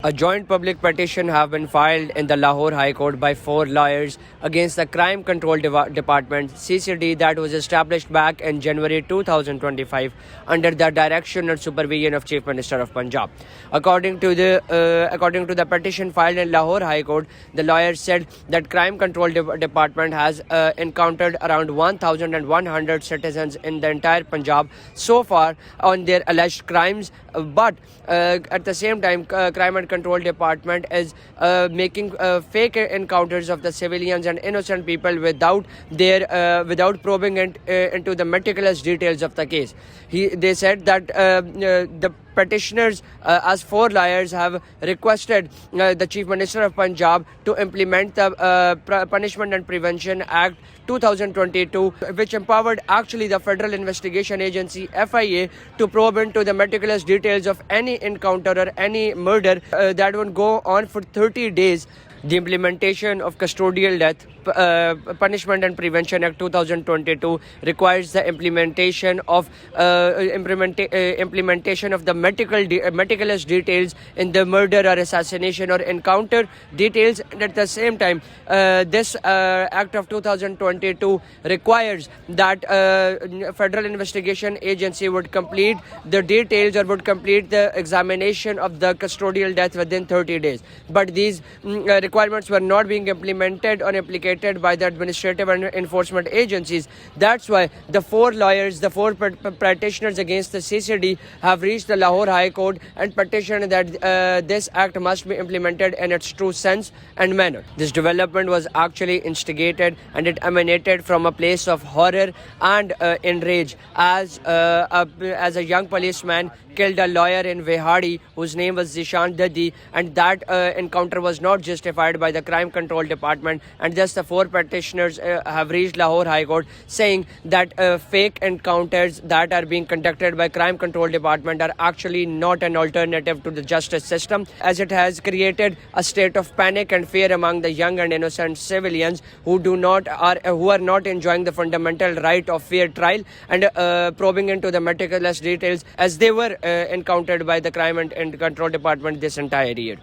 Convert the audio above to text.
A joint public petition have been filed in the Lahore High Court by 4 lawyers against the Crime Control Department (CCD) that was established back in January 2025 under the direction and supervision of Chief Minister of Punjab. According to the petition filed in Lahore High Court, the lawyers said that Crime Control Department has encountered around 1,100 citizens in the entire Punjab so far on their alleged crimes, but at the same time, Crime and Control Department is making fake encounters of the civilians and innocent people without probing into the meticulous details of the case. They said that the petitioners, as 4 lawyers, have requested the Chief Minister of Punjab to implement the Punishment and Prevention Act 2022, which empowered actually the Federal Investigation Agency (FIA) to probe into the meticulous details of any encounter or any murder that would go on for 30 days. The implementation of custodial death Punishment and Prevention Act 2022 requires the implementation of the meticulous details in the murder or assassination or encounter details, and at the same time this Act of 2022 requires that Federal Investigation Agency would complete the details or would complete the examination of the custodial death within 30 days. But these requirements were not being implemented or implicated by the administrative and enforcement agencies. That's why the 4 lawyers, the 4 petitioners against the CCD, have reached the Lahore High Court and petitioned that this act must be implemented in its true sense and manner. This development was actually instigated and it emanated from a place of horror and enrage as a young policeman killed a lawyer in Vehadi whose name was Zishan Dadi, and that encounter was not justified by the Crime Control Department, and thus the 4 petitioners have reached Lahore High Court saying that fake encounters that are being conducted by Crime Control Department are actually not an alternative to the justice system, as it has created a state of panic and fear among the young and innocent civilians who are not enjoying the fundamental right of fair trial and probing into the meticulous details as they were encountered by the Crime and Control Department this entire year.